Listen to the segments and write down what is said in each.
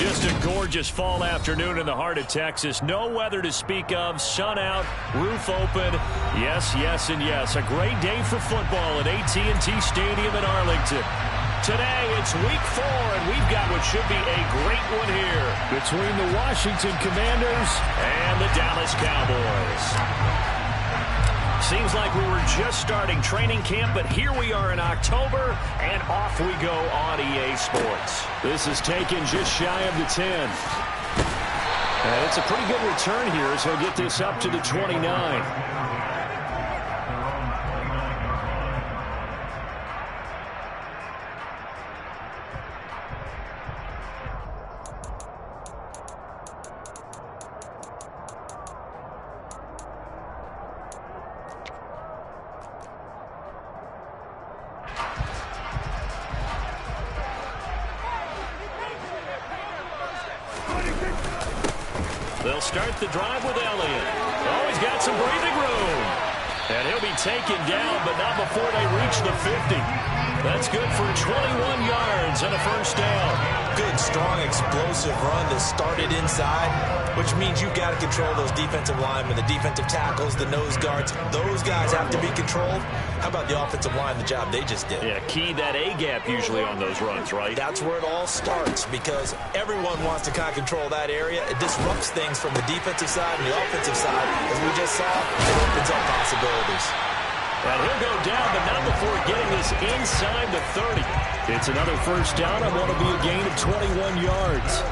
Just a gorgeous fall afternoon in the heart of Texas. No weather to speak of. Sun out, roof open. Yes, yes, and yes. A great day for football at AT&T Stadium in Arlington. Today, it's week 4, and we've got what should be a great one here between the Washington Commanders and the Dallas Cowboys. Seems like we were just starting training camp, but here we are in October, and off we go on EA Sports. This is taken just shy of the 10. And it's a pretty good return here as he'll get this up to the 29. They'll start the drive with Elliott. Oh, he's got some breathing room. And he'll be taken down, but not before they reach the 50. That's good for 21 yards and a first down. Good, strong, explosive run that started inside, which means you've got to control those defensive linemen, the defensive tackles, the nose guards. Those guys have to be controlled. How about the offensive line, the job they just did? Yeah, key that A-gap usually on those runs, right? That's where it all starts because everyone wants to kind of control that area. It disrupts things from the defensive side and the offensive side. As we just saw, it opens up possibilities. And he'll go down, but not before getting this inside the 30. It's another first down and what will be a gain of 21 yards.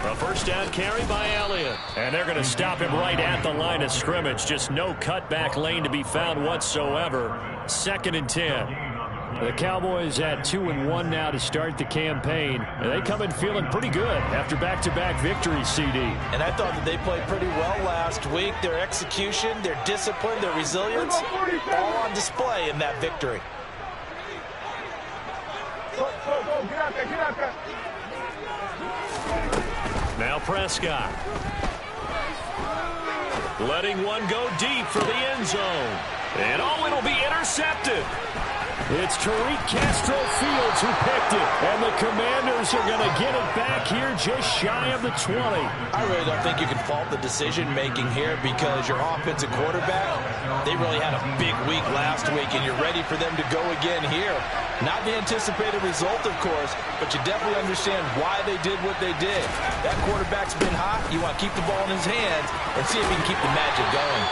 A first down carry by Elliott. And they're going to stop him right at the line of scrimmage. Just no cutback lane to be found whatsoever. 2nd and 10. The Cowboys at 2-1 now to start the campaign. And they come in feeling pretty good after back-to-back victories, CD. And I thought that they played pretty well last week. Their execution, their discipline, their resilience, all on display in that victory. Now Prescott. Letting one go deep for the end zone. And oh, it'll be intercepted. It's Tariq Castro Fields who picked it, and the Commanders are going to get it back here just shy of the 20. I really don't think you can fault the decision-making here because your offensive quarterback, they really had a big week last week, and you're ready for them to go again here. Not the anticipated result, of course, but you definitely understand why they did what they did. That quarterback's been hot. You want to keep the ball in his hands and see if he can keep the magic going.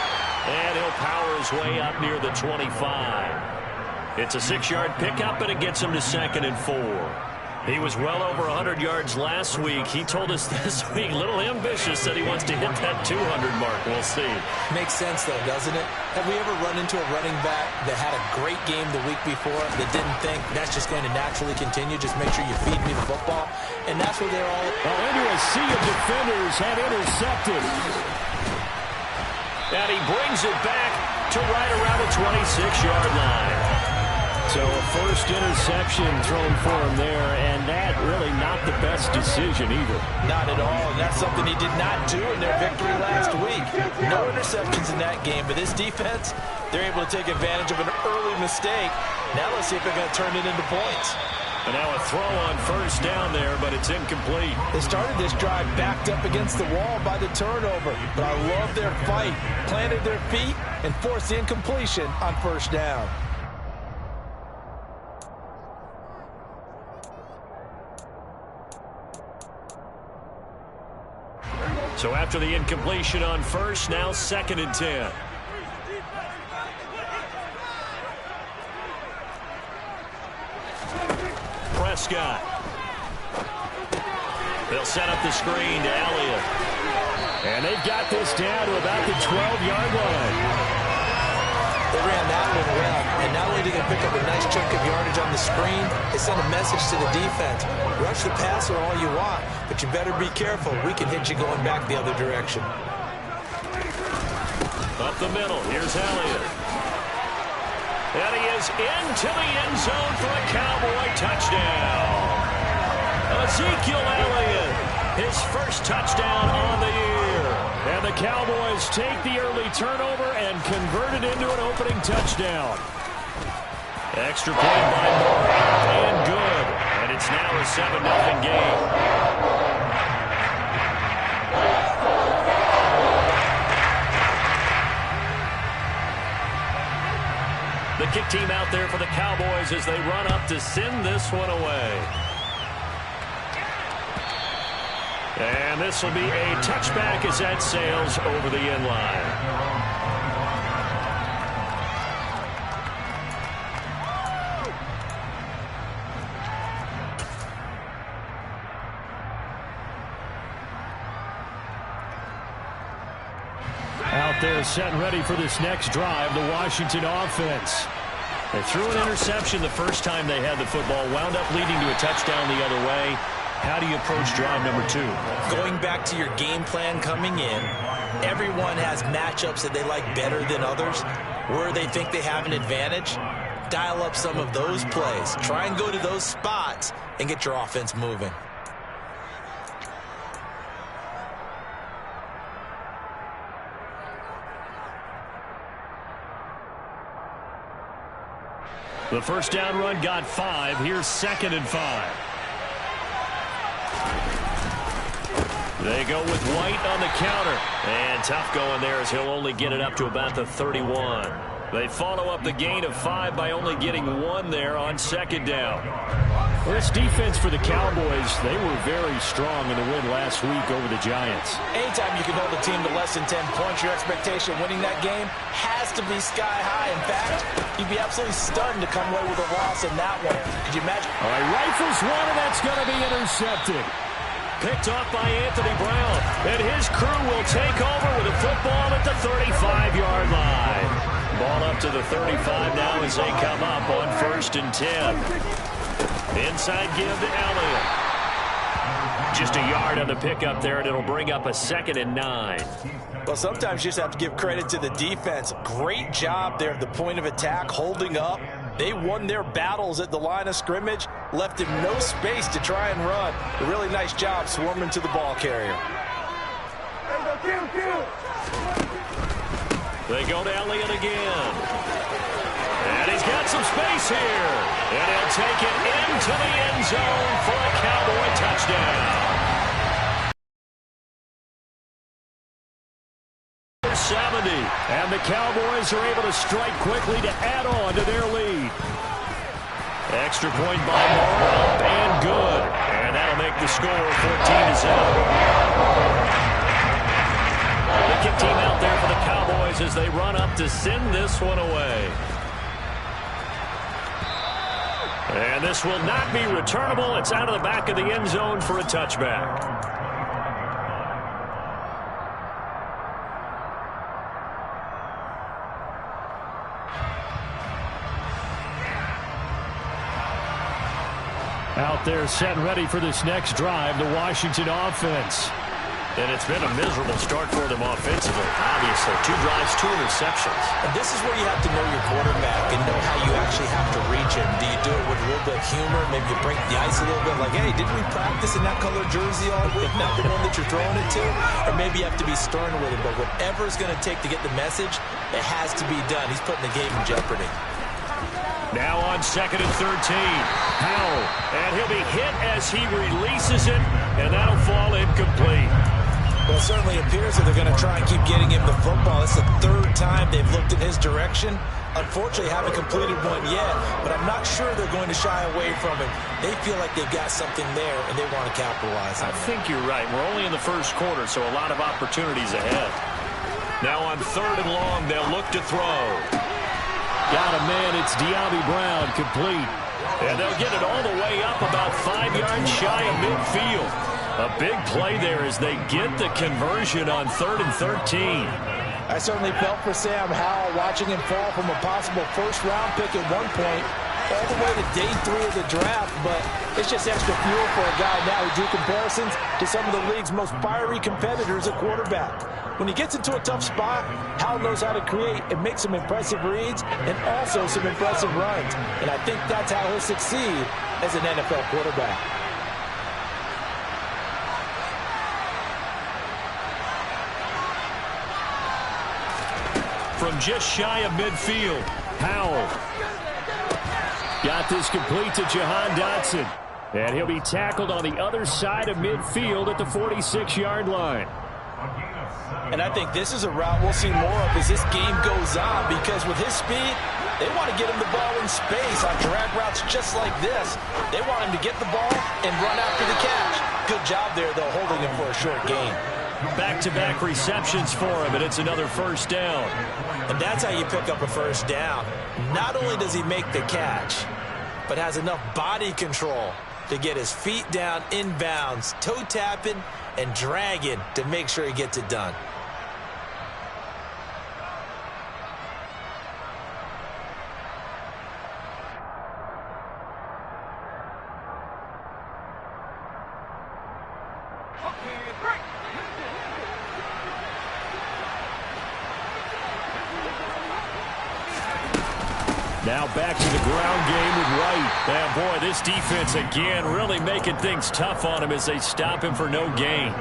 And he'll power his way up near the 25. It's a 6-yard pickup, and it gets him to 2nd and 4. He was well over 100 yards last week. He told us this week, a little ambitious, that he wants to hit that 200 mark. We'll see. Makes sense, though, doesn't it? Have we ever run into a running back that had a great game the week before that didn't think that's just going to naturally continue? Just make sure you feed me the football. And that's what they're all... Well, into a sea of defenders had intercepted. And he brings it back to right around the 26-yard line. So a first interception thrown for him there, and that really not the best decision either. Not at all, and that's something he did not do in their victory last week. No interceptions in that game, but this defense, they're able to take advantage of an early mistake. Now let's see if they're going to turn it into points. And now a throw on first down there, but it's incomplete. They started this drive backed up against the wall by the turnover, but I love their fight. Planted their feet and forced the incompletion on first down. So after the incompletion on first, now 2nd and 10. Prescott. They'll set up the screen to Elliott. And they've got this down to about the 12-yard line. They ran that one well, and not only did they pick up a nice chunk of yardage on the screen, they sent a message to the defense. Rush the passer all you want, but you better be careful. We can hit you going back the other direction. Up the middle, here's Elliott. And he is into the end zone for a Cowboy touchdown. Ezekiel Elliott, his first touchdown on the year. And the Cowboys take the early turnover and convert it into an opening touchdown. Extra point by Moore, and good. And it's now a 7-0 game. The kick team out there for the Cowboys as they run up to send this one away. And this will be a touchback as that sails over the end line. Out there set and ready for this next drive, the Washington offense. They threw an interception the first time they had the football, wound up leading to a touchdown the other way. How do you approach drive number 2? Going back to your game plan coming in, everyone has matchups that they like better than others. Where they think they have an advantage, dial up some of those plays. Try and go to those spots and get your offense moving. The first down run got 5. Here's 2nd and 5. They go with White on the counter. And tough going there as he'll only get it up to about the 31. They follow up the gain of 5 by only getting 1 there on 2nd down. Well, this defense for the Cowboys, they were very strong in the win last week over the Giants. Anytime you can hold a team to less than 10 points, your expectation winning that game has to be sky high. In fact, you'd be absolutely stunned to come away with a loss in that one. Could you imagine? All right, rifles one, and that's going to be intercepted. Picked off by Anthony Brown. And his crew will take over with a football at the 35-yard line. Ball up to the 35 now as they come up on 1st and 10. Inside give to Elliott. Just a yard on the pickup there, and it'll bring up a 2nd and 9. Well, sometimes you just have to give credit to the defense. Great job there at the point of attack, holding up. They won their battles at the line of scrimmage, left him no space to try and run. A really nice job swarming to the ball carrier. They go to Elliott again. And he's got some space here. And he'll take it into the end zone for a Cowboy touchdown. 70. And the Cowboys are able to strike quickly to add on to their lead. Extra point by Moore, up and good. And that'll make the score 14-7. The kick team out there for the Cowboys as they run up to send this one away. And this will not be returnable. It's out of the back of the end zone for a touchback. Out there set and ready for this next drive, the Washington offense. And it's been a miserable start for them offensively, obviously. 2 drives, 2 interceptions. And this is where you have to know your quarterback and know how you actually have to reach him. Do you do it with a little bit of humor? Maybe you break the ice a little bit, like, hey, didn't we practice in that color jersey all week? Not the one that you're throwing it to? Or maybe you have to be stern with it. But whatever it's going to take to get the message, it has to be done. He's putting the game in jeopardy. Now on 2nd and 13. Powell. And he'll be hit as he releases it, and that'll fall incomplete. Well, it certainly appears that they're going to try and keep getting him the football. It's the 3rd time they've looked in his direction. Unfortunately, haven't completed one yet, but I'm not sure they're going to shy away from it. They feel like they've got something there, and they want to capitalize on it. I think you're right. We're only in the first quarter, so a lot of opportunities ahead. Now on 3rd and long, they'll look to throw. Got a man. It's De'Ami Brown, complete. And they'll get it all the way up about 5 yards shy of midfield. A big play there as they get the conversion on 3rd and 13. I certainly felt for Sam Howell watching him fall from a possible first-round pick at one point all the way to day 3 of the draft, but it's just extra fuel for a guy now who drew comparisons to some of the league's most fiery competitors at quarterback. When he gets into a tough spot, Howell knows how to create and make some impressive reads and also some impressive runs, and I think that's how he'll succeed as an NFL quarterback. From just shy of midfield, Powell. Got this complete to Jahan Dotson. And he'll be tackled on the other side of midfield at the 46-yard line. And I think this is a route we'll see more of as this game goes on, because with his speed, they want to get him the ball in space on drag routes just like this. They want him to get the ball and run after the catch. Good job there, though, holding him for a short gain. Back-to-back receptions for him, and it's another first down. And that's how you pick up a first down. Not only does he make the catch, but has enough body control to get his feet down inbounds, toe tapping and dragging to make sure he gets it done. Now back to the ground game with White. And boy, this defense again really making things tough on him as they stop him for no gain.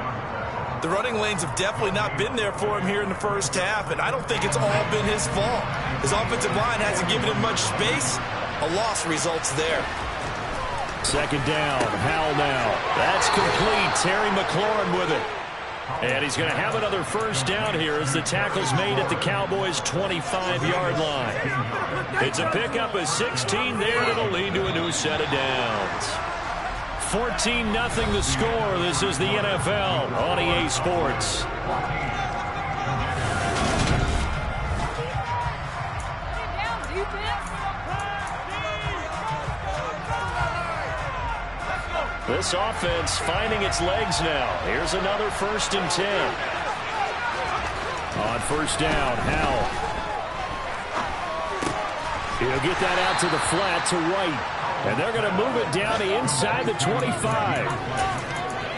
The running lanes have definitely not been there for him here in the first half, and I don't think it's all been his fault. His offensive line hasn't given him much space. A loss results there. Second down, Howell now. That's complete. Terry McLaurin with it. And he's going to have another first down here as the tackle's made at the Cowboys' 25-yard line. It's a pickup of 16 there, and it'll lead to a new set of downs. 14-0 the score. This is the NFL on EA Sports. This offense finding its legs now. Here's another 1st and 10. On first down, Howell. He'll get that out to the flat to White. And they're going to move it down to inside the 25.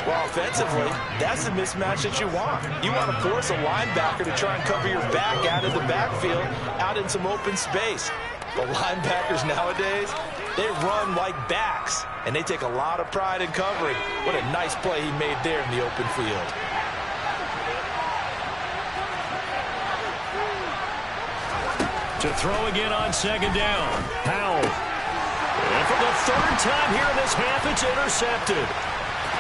Well, offensively, that's the mismatch that you want. You want to force a linebacker to try and cover your back out of the backfield, out in some open space. But linebackers nowadays, they run like backs, and they take a lot of pride in covering. What a nice play he made there in the open field. To throw again on second down, Howell. And for the 3rd time here in this half, it's intercepted.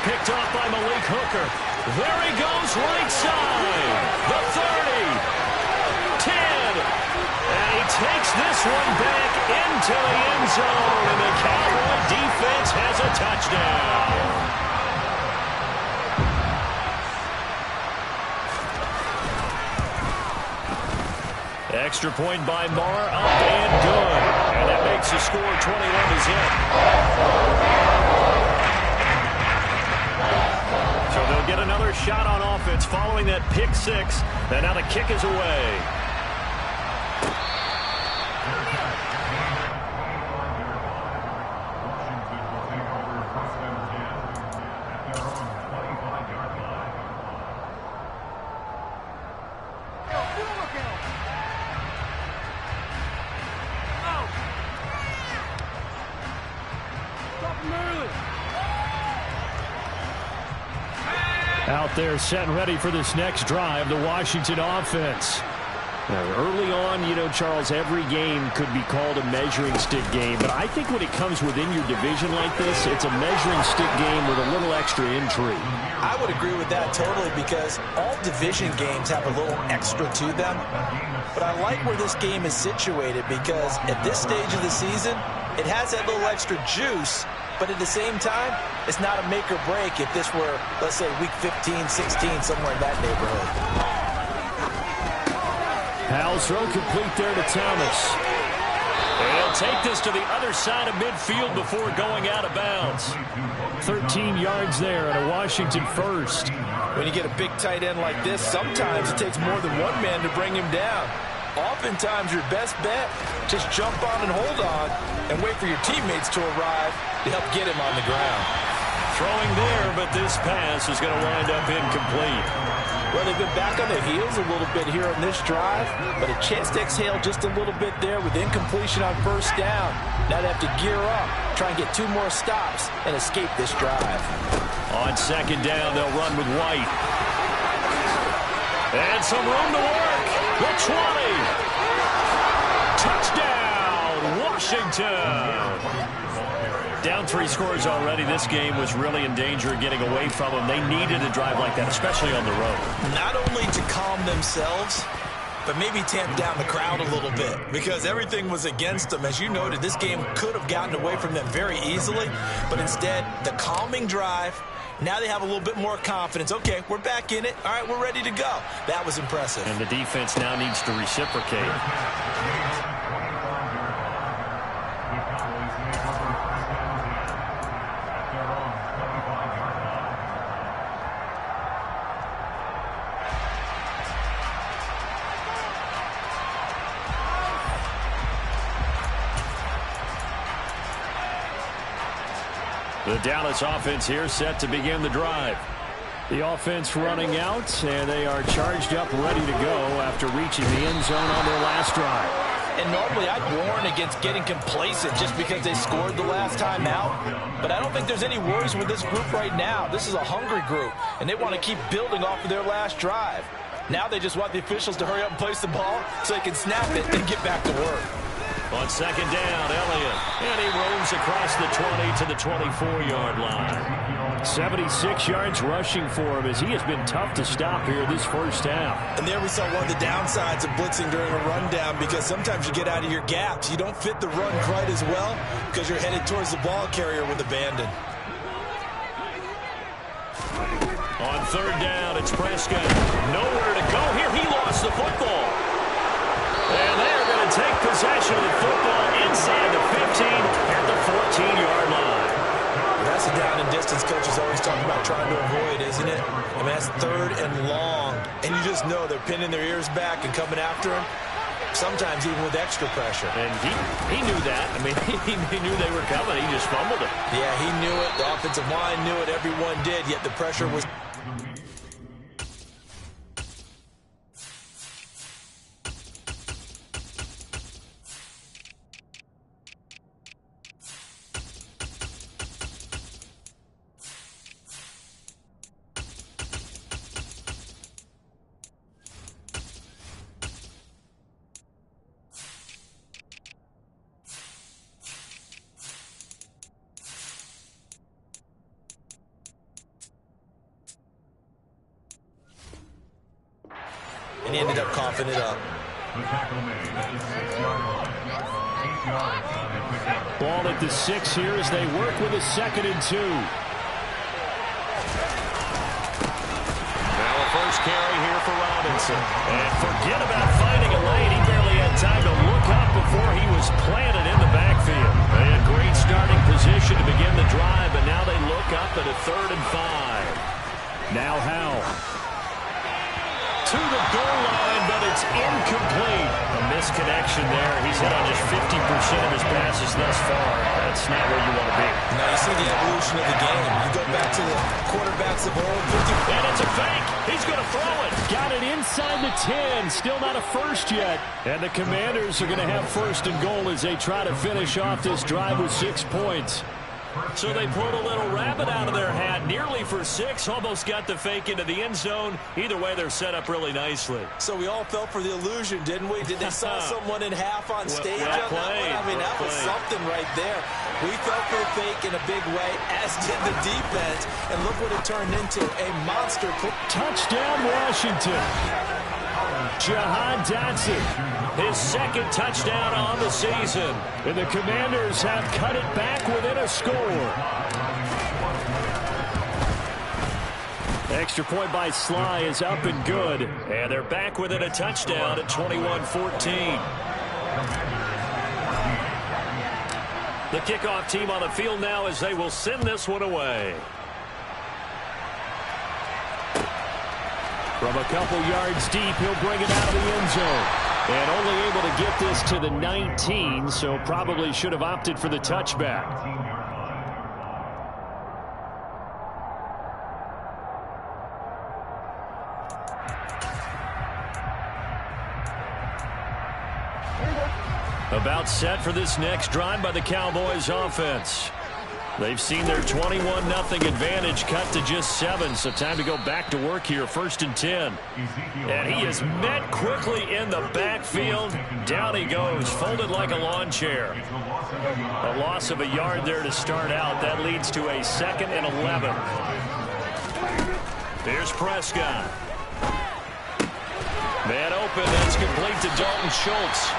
Picked off by Malik Hooker. There he goes, right side. The 30. 10. And he takes this one back into the end zone, and the Cowboy defense has a touchdown. Extra point by Marr, up and good. And that makes the score 21-0. So they'll get another shot on offense following that pick 6. And now the kick is away. Out there set and ready for this next drive, the Washington offense. Now, early on, you know, Charles, every game could be called a measuring stick game. But I think when it comes within your division like this, it's a measuring stick game with a little extra intrigue. I would agree with that totally, because all division games have a little extra to them. But I like where this game is situated, because at this stage of the season, it has that little extra juice. But at the same time, it's not a make or break if this were, let's say, week 15, 16, somewhere in that neighborhood. Howell's throw complete there to Thomas. And he'll take this to the other side of midfield before going out of bounds. 13 yards there and a Washington first. When you get a big tight end like this, sometimes it takes more than one man to bring him down. Oftentimes, your best bet, just jump on and hold on and wait for your teammates to arrive to help get him on the ground. Throwing there, but this pass is going to wind up incomplete. Well, they've been back on their heels a little bit here on this drive, but a chance to exhale just a little bit there with incompletion on first down. Now they have to gear up, try and get 2 more stops, and escape this drive. On second down, they'll run with White. And some room to work. The 20. Touchdown, Washington. Down 3 scores already. This game was really in danger of getting away from them. They needed a drive like that, especially on the road. Not only to calm themselves, but maybe tamp down the crowd a little bit because everything was against them. As you noted, this game could have gotten away from them very easily, but instead, the calming drive, now they have a little bit more confidence. Okay, we're back in it. All right, we're ready to go. That was impressive. And the defense now needs to reciprocate. The Dallas offense here set to begin the drive. The offense running out, and they are charged up, ready to go after reaching the end zone on their last drive. And normally I'd warn against getting complacent just because they scored the last time out. But I don't think there's any worries with this group right now. This is a hungry group, and they want to keep building off of their last drive. Now they just want the officials to hurry up and place the ball so they can snap it and get back to work. On second down, Elliott. And he roams across the 20 to the 24-yard line. 76 yards rushing for him as he has been tough to stop here this first half. And there we saw one of the downsides of blitzing during a rundown because sometimes you get out of your gaps. You don't fit the run quite as well because you're headed towards the ball carrier with abandon. On third down, it's Prescott. Nowhere to go here. He lost the football. And they are going to take possession of the football inside the 15 at the 14-yard line. That's a down and distance coaches always talk about trying to avoid, isn't it? I mean, that's third and long. And you just know they're pinning their ears back and coming after him, sometimes even with extra pressure. And he knew that. I mean, he knew they were coming. He just fumbled it. Yeah, he knew it. The offensive line knew it. Everyone did, yet the pressure was... And he ended up coughing it up. Ball at the 6 here as they work with a 2nd and 2. Now a first carry here for Robinson. And forget about finding a lane. He barely had time to look up before he was planted in the backfield. They had great starting position to begin the drive, but now they look up at a 3rd and 5. Now Howell. To the goal line, but it's incomplete. A misconnection there. He's hit on just 50% of his passes thus far. That's not where you want to be. Now you see the evolution of the game. You go back to the quarterbacks of old. And it's a fake. He's going to throw it. Got it inside the 10. Still not a first yet. And the Commanders are going to have 1st and goal as they try to finish off this drive with 6 points. So they pulled a little rabbit out of their hat, nearly for 6, almost got the fake into the end zone. Either way, they're set up really nicely. So we all fell for the illusion, didn't we? Did they saw someone in half on stage on that one? I mean, that was something right there. We fell for the fake in a big way, as did the defense. And look what it turned into, a monster. Touchdown, Washington. Jahan Dotson, his 2nd touchdown on the season. And the Commanders have cut it back within a score. Extra point by Sly is up and good. And they're back within a touchdown at 21-14. The kickoff team on the field now as they will send this one away. From a couple yards deep, he'll bring it out of the end zone. And only able to get this to the 19, so probably should have opted for the touchback. About set for this next drive by the Cowboys offense. They've seen their 21-0 advantage cut to just 7, so time to go back to work here, 1st and 10. And he is met quickly in the backfield. Down he goes, folded like a lawn chair. A loss of a yard there to start out. That leads to a 2nd and 11. Here's Prescott. Man open, that's complete to Dalton Schultz.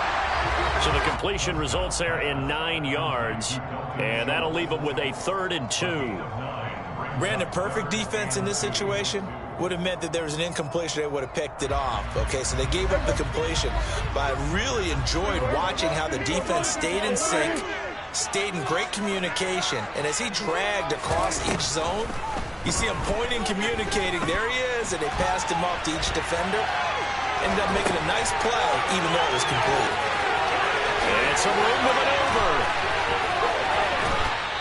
So the completion results there in 9 yards, and that'll leave them with a 3rd and 2. Brandon, perfect defense in this situation would have meant that there was an incompletion. They would have picked it off. Okay, so they gave up the completion. But I really enjoyed watching how the defense stayed in sync, stayed in great communication, and as he dragged across each zone, you see him pointing, communicating. There he is, and they passed him off to each defender. Ended up making a nice play, even though it was complete. And some room to maneuver.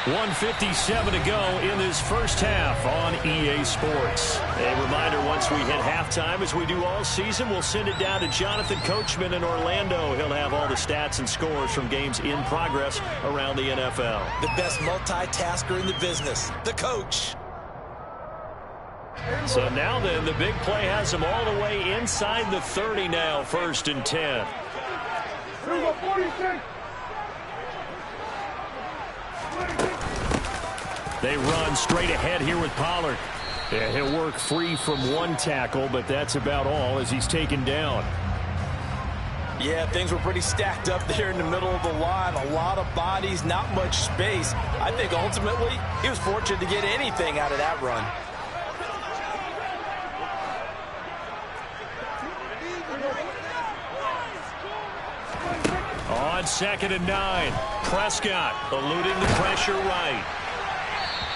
1:57 to go in this first half on EA Sports. A reminder, once we hit halftime, as we do all season, we'll send it down to Jonathan Coachman in Orlando. He'll have all the stats and scores from games in progress around the NFL. The best multitasker in the business, the coach. So now then, the big play has them all the way inside the 30 now, 1st and 10. They run straight ahead here with Pollard. Yeah, he'll work free from one tackle, but that's about all as he's taken down. Yeah, things were pretty stacked up there in the middle of the line. A lot of bodies, not much space. I think ultimately he was fortunate to get anything out of that run. On 2nd and 9, Prescott eluding the pressure right.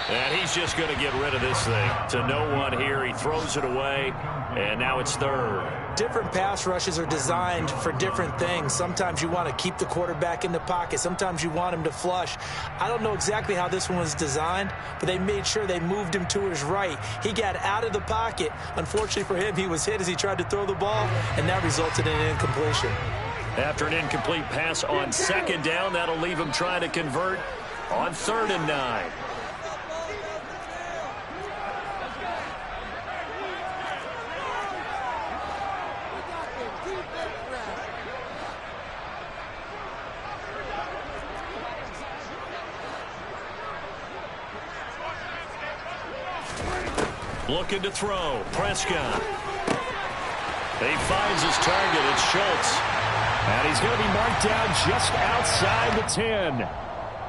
And he's just going to get rid of this thing to no one here. He throws it away, and now it's 3rd. Different pass rushes are designed for different things. Sometimes you want to keep the quarterback in the pocket. Sometimes you want him to flush. I don't know exactly how this one was designed, but they made sure they moved him to his right. He got out of the pocket. Unfortunately for him, he was hit as he tried to throw the ball, and that resulted in an incompletion. After an incomplete pass on 2nd down, that'll leave him trying to convert on 3rd and 9. Looking to throw. Prescott. He finds his target. It's Schultz. And he's going to be marked down just outside the 10.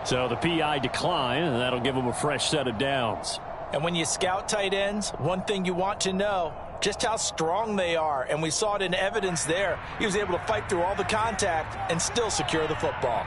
So the PI decline, and that'll give him a fresh set of downs. And when you scout tight ends, one thing you want to know, just how strong they are. And we saw it in evidence there. He was able to fight through all the contact and still secure the football.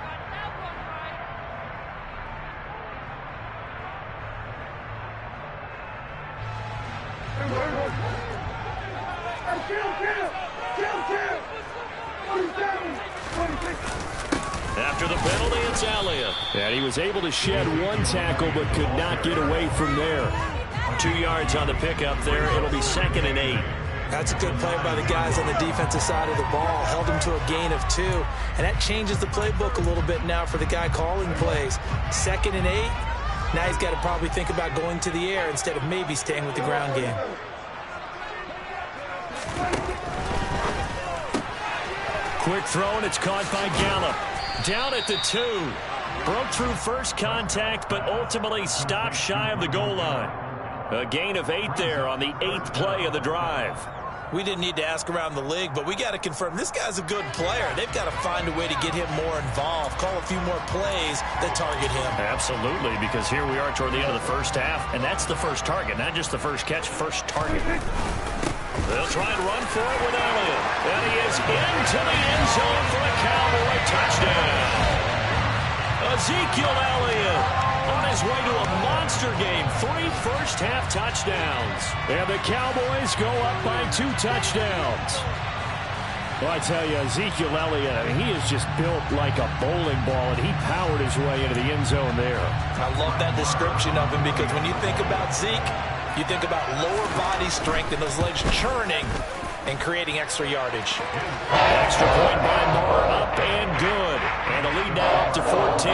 After the penalty, it's Elliott. And he was able to shed one tackle but could not get away from there. 2 yards on the pickup there. It'll be 2nd and 8. That's a good play by the guys on the defensive side of the ball. Held him to a gain of 2. And that changes the playbook a little bit now for the guy calling plays. 2nd and 8. Now he's got to probably think about going to the air instead of maybe staying with the ground game. Quick throw, and it's caught by Gallup. Down at the 2. Broke through first contact, but ultimately stopped shy of the goal line. A gain of 8 there on the 8th play of the drive. We didn't need to ask around the league, but we got to confirm this guy's a good player. They've got to find a way to get him more involved, call a few more plays that target him. Absolutely, because here we are toward the end of the first half, and that's the first target, not just the first catch, first target. They'll try and run for it with Elliott. And he is into the end zone for a Cowboy touchdown. Ezekiel Elliott on his way to a monster game. 3 first-half touchdowns. And the Cowboys go up by 2 touchdowns. Well, I tell you, Ezekiel Elliott, he is just built like a bowling ball, and he powered his way into the end zone there. I love that description of him because when you think about Zeke, you think about lower body strength and those legs churning and creating extra yardage. Extra point by Moore, up and good. And the lead now up to 14.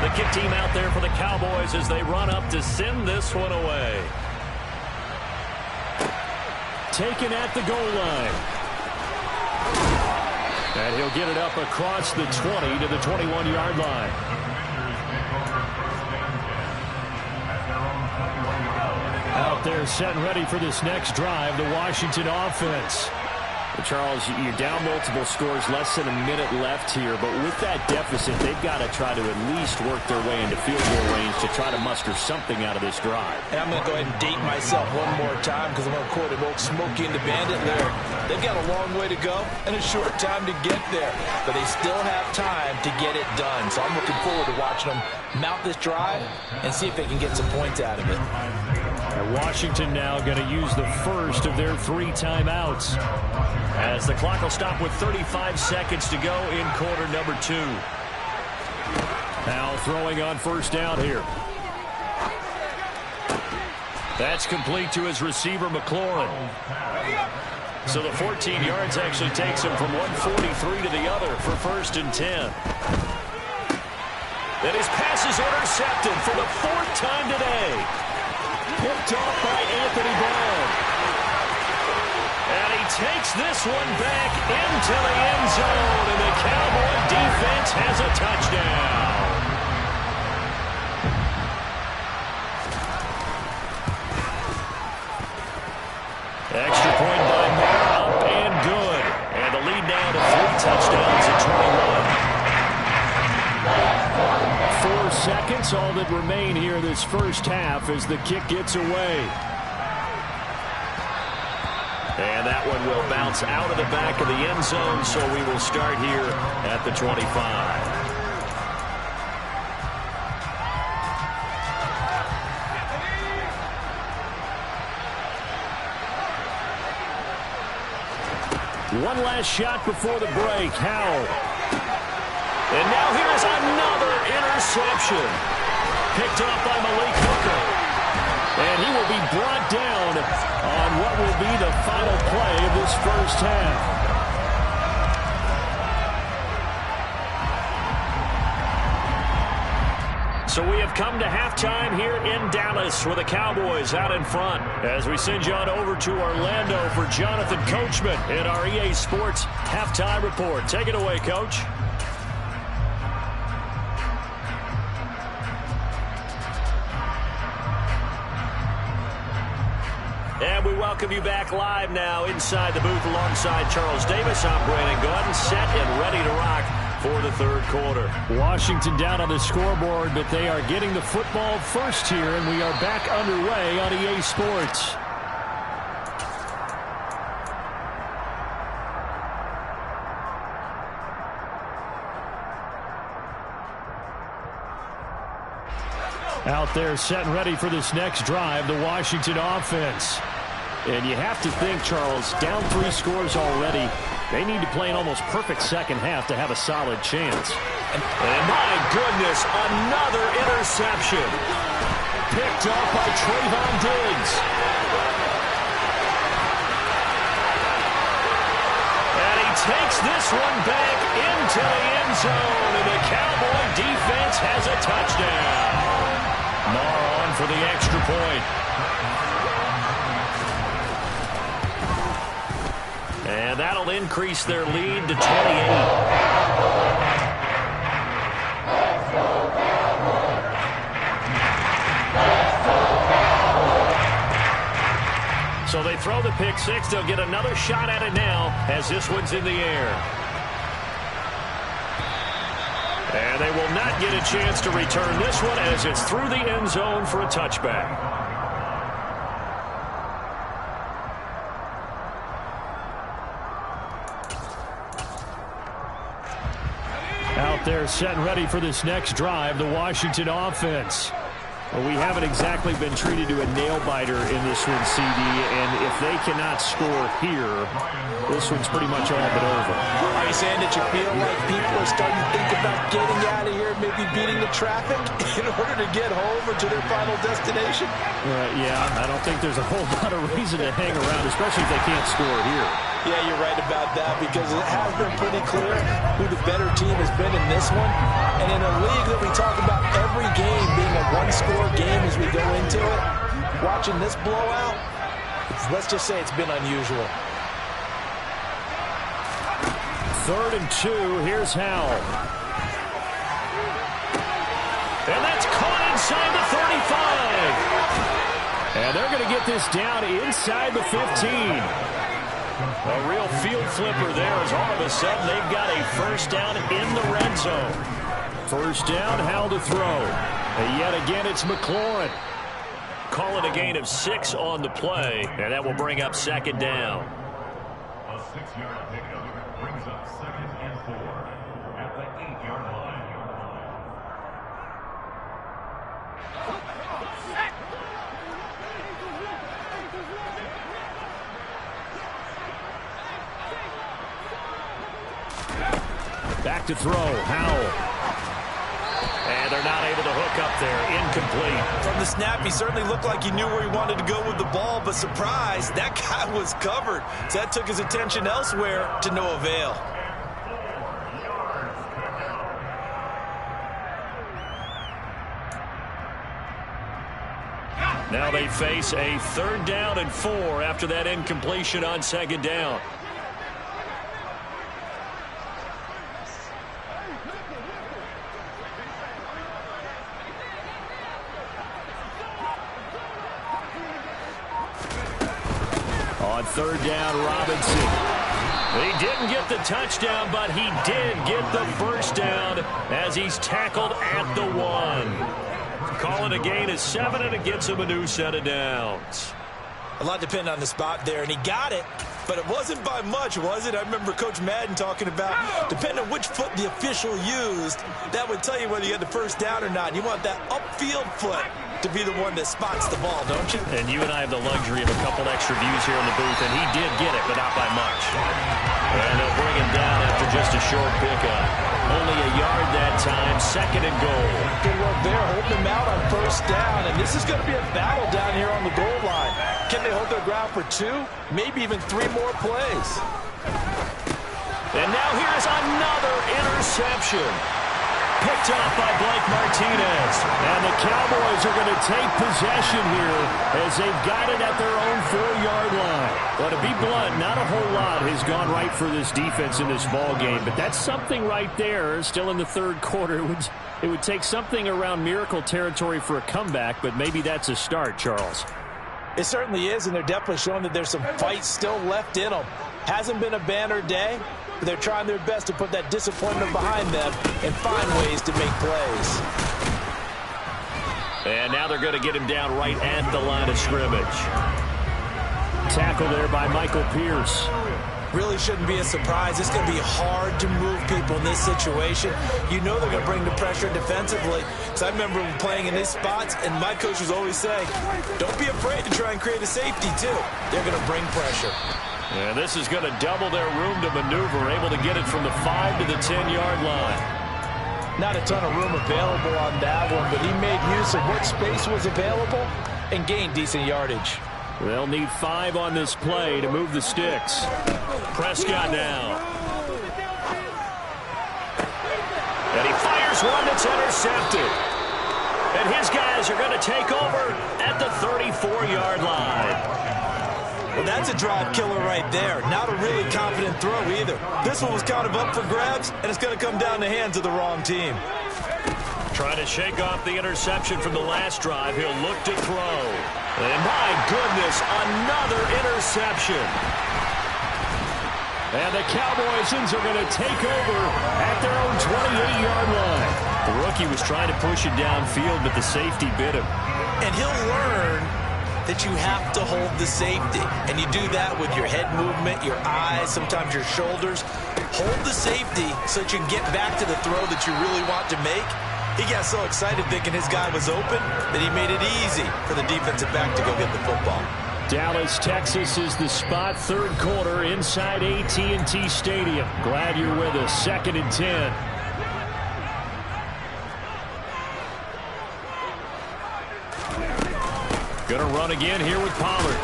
The kick team out there for the Cowboys as they run up to send this one away. Taken at the goal line. And he'll get it up across the 20 to the 21-yard line. Out there set and ready for this next drive, the Washington offense. Charles, you're down multiple scores, less than a minute left here, but with that deficit, they've got to try to at least work their way into field goal range to try to muster something out of this drive. And I'm going to go ahead and date myself one more time because I'm going to quote an old Smokey and the Bandit lyric. They've got a long way to go and a short time to get there, but they still have time to get it done. So I'm looking forward to watching them mount this drive and see if they can get some points out of it. And Washington now going to use the first of their 3 timeouts, as the clock will stop with 35 seconds to go in quarter number 2. Now throwing on first down here. That's complete to his receiver, McLaurin. So the 14 yards actually takes him from 143 to the other for 1st and 10. And his pass is intercepted for the 4th time today. Picked off by Anthony Brown. And he takes this one back into the end zone, and the Cowboy defense has a touchdown. Extra point by Moore, up and good. And the lead now to 3 touchdowns at 21. 4 seconds, all that remain here this first half as the kick gets away. And that one will bounce out of the back of the end zone, so we will start here at the 25. One last shot before the break. Howell. And now here's another interception. Picked up by Malik Hooker. And he will be brought down on what will be the final play of this first half. So we have come to halftime here in Dallas with the Cowboys out in front, as we send you on over to Orlando for Jonathan Coachman in our EA Sports Halftime Report. Take it away, Coach. And we welcome you back live now inside the booth alongside Charles Davis. I'm Brandon Gordon, set and ready to rock for the 3rd quarter. Washington down on the scoreboard, but they are getting the football first here, and we are back underway on EA Sports. Out there set and ready for this next drive, the Washington offense. And you have to think, Charles, down 3 scores already. They need to play an almost perfect second half to have a solid chance. And my goodness, another interception. Picked up by Trayvon Diggs. And he takes this one back into the end zone, and the Cowboy defense has a touchdown. Marr on for the extra point. And that'll increase their lead to 28. So they throw the pick 6. They'll get another shot at it now as this one's in the air. And they will not get a chance to return this one as it's through the end zone for a touchback. Out there set and ready for this next drive, the Washington offense. Well, we haven't exactly been treated to a nail-biter in this one, CD, and if they cannot score here, this one's pretty much all but over. Are you saying that you feel like people are starting to think about getting out of here, maybe beating the traffic in order to get home or to their final destination? Yeah, I don't think there's a whole lot of reason to hang around, especially if they can't score here. Yeah, you're right about that because it has been pretty clear who the better team has been in this one. And in a league that we talk about every game being a one-score game as we go into it, watching this blowout, let's just say it's been unusual. 3rd and 2. Here's Howell. And that's caught inside the 35. And they're going to get this down inside the 15. A real field flipper there as all of a sudden they've got a first down in the red zone. First down, Howell to throw. And yet again, it's McLaurin. Call it a gain of 6 on the play, and that will bring up 2nd down. A 6-yard pickup brings up 2nd and 4 at the 8-yard line. Back to throw, Howell. And they're not able to hook up there. Incomplete. From the snap, he certainly looked like he knew where he wanted to go with the ball, but surprise, that guy was covered. So that took his attention elsewhere to no avail. Now they face a 3rd down and 4 after that incompletion on 2nd down. On 3rd down, Robinson. He didn't get the touchdown, but he did get the first down as he's tackled at the 1. Call it a gain of 7, and it gets him a new set of downs. A lot depended on the spot there, and he got it, but it wasn't by much, was it? I remember Coach Madden talking about, depending on which foot the official used, that would tell you whether you had the first down or not. You want that upfield foot to be the one that spots the ball, don't you? And you and I have the luxury of a couple extra views here in the booth, and he did get it, but not by much. And they'll bring him down after just a short pickup. Only a yard that time, 2nd and goal. Good work there, holding him out on first down, and this is going to be a battle down here on the goal line. Can they hold their ground for 2, maybe even 3 more plays? And now here's another interception. Picked up by Blake Martinez. And the Cowboys are going to take possession here as they've got it at their own 4-yard line. Well, to be blunt, not a whole lot has gone right for this defense in this ball game, but that's something right there. Still in the 3rd quarter. It would take something around miracle territory for a comeback, but maybe that's a start, Charles. It certainly is, and they're definitely showing that there's some fight still left in them. Hasn't been a banner day, but they're trying their best to put that disappointment behind them and find ways to make plays. And now they're going to get him down right at the line of scrimmage. Tackle there by Michael Pierce. Really shouldn't be a surprise. It's going to be hard to move people in this situation. You know they're going to bring the pressure defensively. So I remember playing in these spots, and my coach was always saying, don't be afraid to try and create a safety, too. They're going to bring pressure. And this is going to double their room to maneuver, able to get it from the 5 to the 10-yard line. Not a ton of room available on that one, but he made use of what space was available and gained decent yardage. They'll need 5 on this play to move the sticks. Prescott now. And he fires one that's intercepted. And his guys are going to take over at the 34-yard line. Well, that's a drive killer right there. Not a really confident throw either. This one was kind of up for grabs, and it's going to come down the hands of the wrong team. Trying to shake off the interception from the last drive. He'll look to throw. And my goodness, another interception. And the Cowboys are going to take over at their own 28-yard line. The rookie was trying to push it downfield, but the safety bit him. And he'll learn that you have to hold the safety. And you do that with your head movement, your eyes, sometimes your shoulders. Hold the safety so that you can get back to the throw that you really want to make. He got so excited thinking his guy was open that he made it easy for the defensive back to go get the football. Dallas, Texas is the spot. Third quarter inside AT&T Stadium. Glad you're with us. 2nd and 10. Going to run again here with Pollard.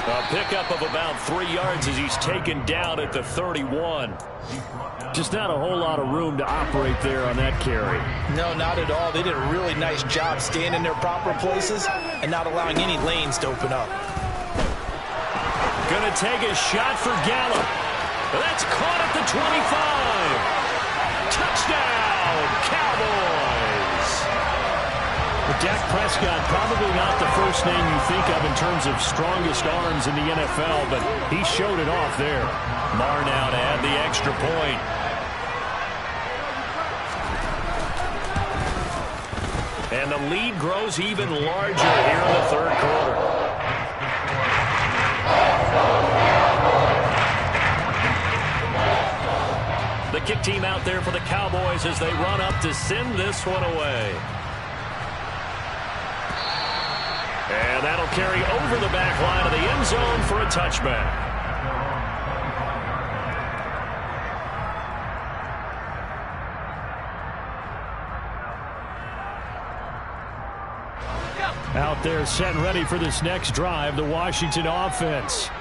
A pickup of about 3 yards as he's taken down at the 31. Just not a whole lot of room to operate there on that carry. No, not at all. They did a really nice job staying in their proper places and not allowing any lanes to open up. Going to take a shot for Gallup. That's caught at the 25. Touchdown, Cowboys. But Dak Prescott, probably not the first name you think of in terms of strongest arms in the NFL, but he showed it off there. Marr now to add the extra point. And the lead grows even larger here in the third quarter. The kick team out there for the Cowboys as they run up to send this one away. And that'll carry over the back line of the end zone for a touchback. Out there set and ready for this next drive, the Washington offense.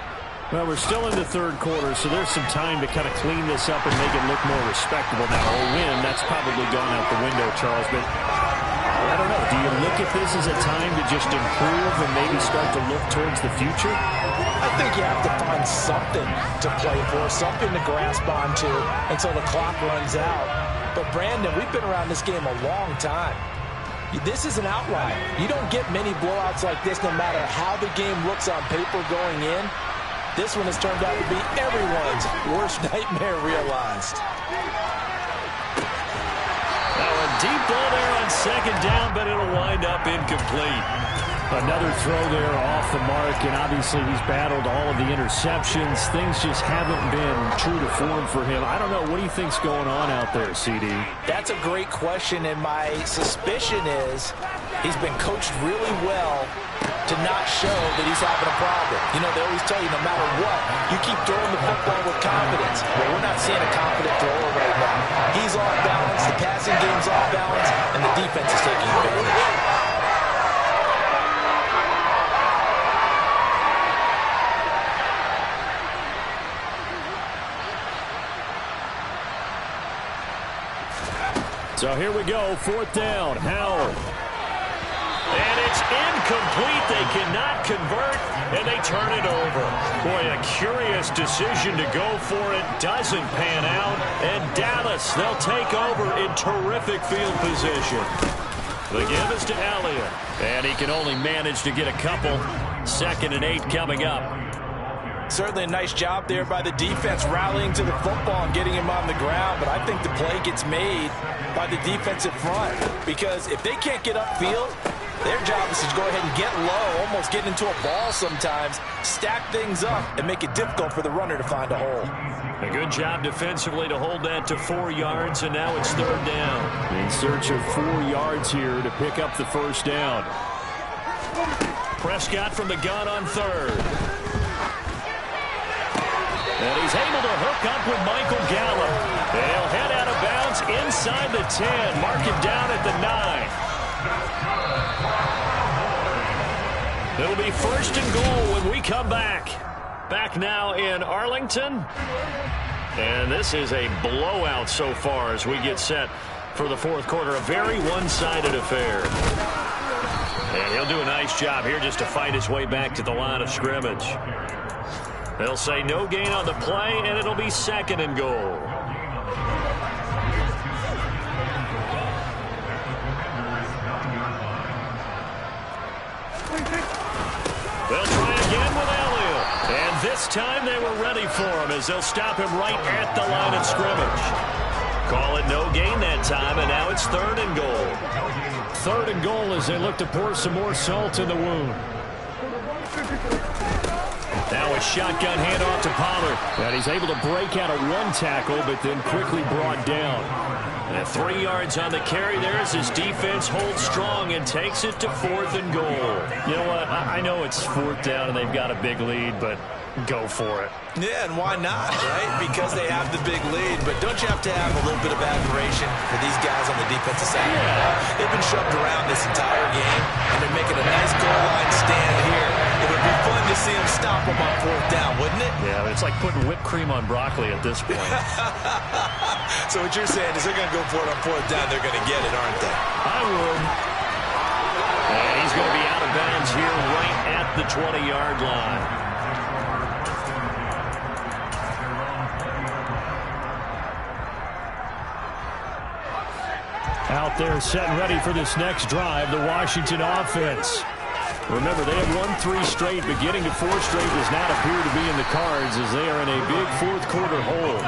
Well, we're still in the third quarter, so there's some time to kind of clean this up and make it look more respectable. Now, a win, that's probably gone out the window, Charles, but I don't know. Do you look at this as a time to just improve and maybe start to look towards the future? I think you have to find something to play for, something to grasp onto until the clock runs out. But, Brandon, we've been around this game a long time. This is an outlier. You don't get many blowouts like this no matter how the game looks on paper going in. This one has turned out to be everyone's worst nightmare realized. Now a deep ball there on 2nd down, but it'll wind up incomplete. Another throw there off the mark, and obviously he's battled all of the interceptions. Things just haven't been true to form for him. I don't know. What do you think's going on out there, CD? That's a great question, and my suspicion is he's been coached really well to not show that he's having a problem. You know, they always tell you no matter what, you keep throwing the football with confidence. Well, we're not seeing a confident thrower right now. He's off balance, the passing game's off balance, and the defense is taking advantage. So here we go, 4th down, Howard. And it's incomplete. They cannot convert, and they turn it over. Boy, a curious decision to go for it. Doesn't pan out. And Dallas, they'll take over in terrific field position. The give is to Elliott. And he can only manage to get a couple. 2nd and 8 coming up. Certainly a nice job there by the defense rallying to the football and getting him on the ground, but I think the play gets made by the defensive front because if they can't get upfield, their job is to go ahead and get low, almost get into a ball sometimes, stack things up, and make it difficult for the runner to find a hole. A good job defensively to hold that to 4 yards, and now it's 3rd down. In search of 4 yards here to pick up the 1st down. Prescott from the gun on 3rd. And he's able to hook up with Michael Gallup. They'll head out of bounds inside the 10. Mark him down at the 9. It'll be 1st and goal when we come back. Back now in Arlington. And this is a blowout so far as we get set for the 4th quarter. A very one-sided affair. And he'll do a nice job here just to fight his way back to the line of scrimmage. They'll say no gain on the play, and it'll be 2nd and goal. They'll try again with Elliott. And this time they were ready for him as they'll stop him right at the line of scrimmage. Call it no gain that time, and now it's 3rd and goal. 3rd and goal as they look to pour some more salt in the wound. Now a shotgun handoff to Pollard. And he's able to break out of one tackle, but then quickly brought down. And 3 yards on the carry there as his defense holds strong and takes it to 4th and goal. You know what? I know it's 4th down and they've got a big lead, but go for it. Yeah, and why not, right? Because they have the big lead. But don't you have to have a little bit of admiration for these guys on the defensive side? Yeah. They've been shoved around this entire game, and they're making a nice goal line stand here. It would be fun to see them stop them on 4th down, wouldn't it? Yeah, it's like putting whipped cream on broccoli at this point. So what you're saying is they're going to go for it on 4th down. They're going to get it, aren't they? I would. And he's going to be out of bounds here right at the 20-yard line. Out there set and ready for this next drive, the Washington offense. Remember, they have won 3 straight, but getting to 4 straight does not appear to be in the cards as they are in a big 4th quarter hole.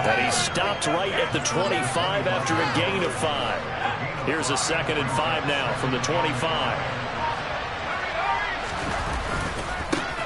And he stopped right at the 25 after a gain of 5. Here's a 2nd and 5 now from the 25.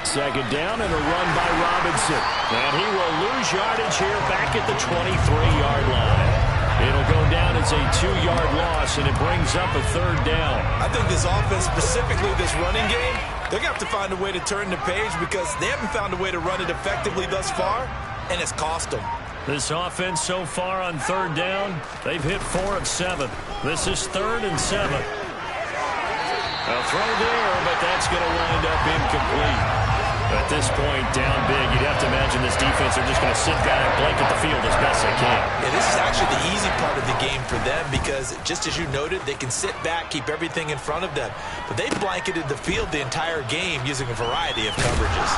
2nd down and a run by Robinson. And he will lose yardage here back at the 23-yard line. It'll go down as a 2-yard loss, and it brings up a 3rd down. I think this offense, specifically this running game, they're going to have to find a way to turn the page because they haven't found a way to run it effectively thus far, and it's cost them. This offense so far on 3rd down, they've hit 4 of 7. This is 3rd and 7. A throw there, but that's going to wind up incomplete. At this point, down big, you'd have to imagine this defense are just going to sit back, blanket the field as best they can. Yeah, this is actually the easy part of the game for them because, just as you noted, they can sit back, keep everything in front of them. But they blanketed the field the entire game using a variety of coverages.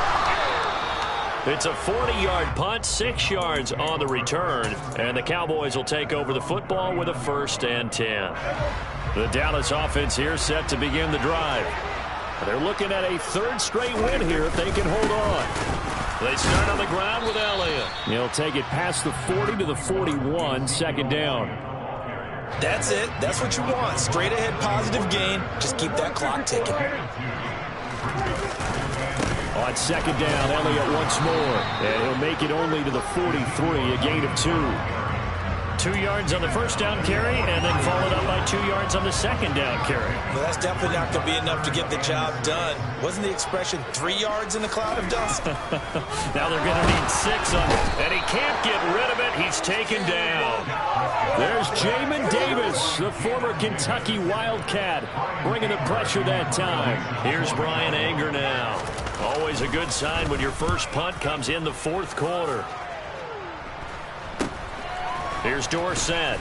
It's a 40-yard punt, 6 yards on the return, and the Cowboys will take over the football with a 1st and 10. The Dallas offense here set to begin the drive. They're looking at a 3rd straight win here if they can hold on. They start on the ground with Elliott. He'll take it past the 40 to the 41, 2nd down. That's it. That's what you want. Straight ahead positive gain. Just keep that clock ticking. On 2nd down, Elliott once more. And he'll make it only to the 43, a gain of 2. 2 yards on the 1st down carry, and then followed up by 2 yards on the 2nd down carry. Well, that's definitely not going to be enough to get the job done. Wasn't the expression 3 yards in the cloud of dust? Now they're going to need 6 on it, and he can't get rid of it. He's taken down. There's Jamin Davis, the former Kentucky Wildcat, bringing the pressure that time. Here's Brian Anger now. Always a good sign when your first punt comes in the 4th quarter. Here's Dorsett.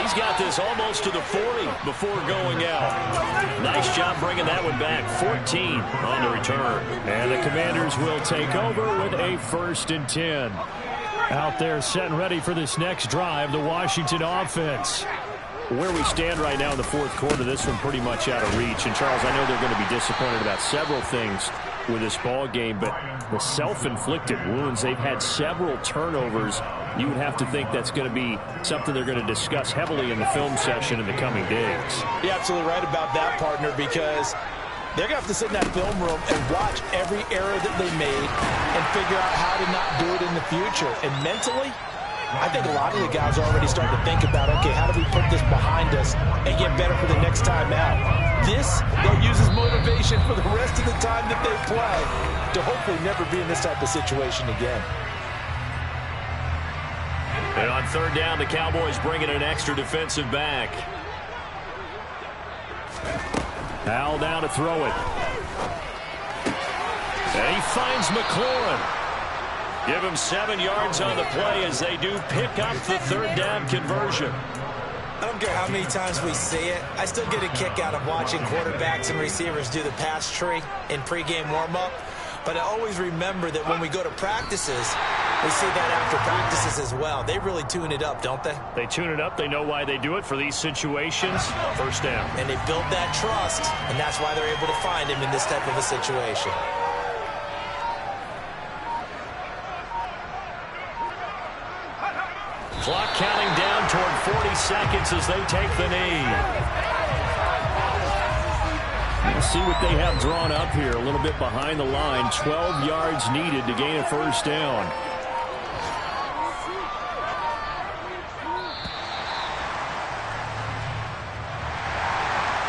He's got this almost to the 40 before going out. Nice job bringing that one back. 14 on the return. And the Commanders will take over with a 1st and 10. Out there set and ready for this next drive, the Washington offense. Where we stand right now in the 4th quarter, this one pretty much out of reach. And, Charles, I know they're going to be disappointed about several things with this ball game, but the self-inflicted wounds, they've had several turnovers. You would have to think that's going to be something they're going to discuss heavily in the film session in the coming days. You're absolutely right about that, partner, because they're going to have to sit in that film room and watch every error that they made and figure out how to not do it in the future. And mentally, I think a lot of the guys are already starting to think about, okay, how do we put this behind us and get better for the next time out? This, they'll use as motivation for the rest of the time that they play to hopefully never be in this type of situation again. And on 3rd down, the Cowboys bring in an extra defensive back. Al down to throw it. And he finds McLaurin. Give him 7 yards on the play as they do pick up the 3rd down conversion. I don't care how many times we see it. I still get a kick out of watching quarterbacks and receivers do the pass tree in pregame warm-up. But I always remember that when we go to practices, we see that after practices as well. They really tune it up, don't they? They tune it up. They know why they do it for these situations. 1st down. And they build that trust, and that's why they're able to find him in this type of a situation. Clock counting down toward 40 seconds as they take the knee. Let's see what they have drawn up here. A little bit behind the line. 12 yards needed to gain a first down.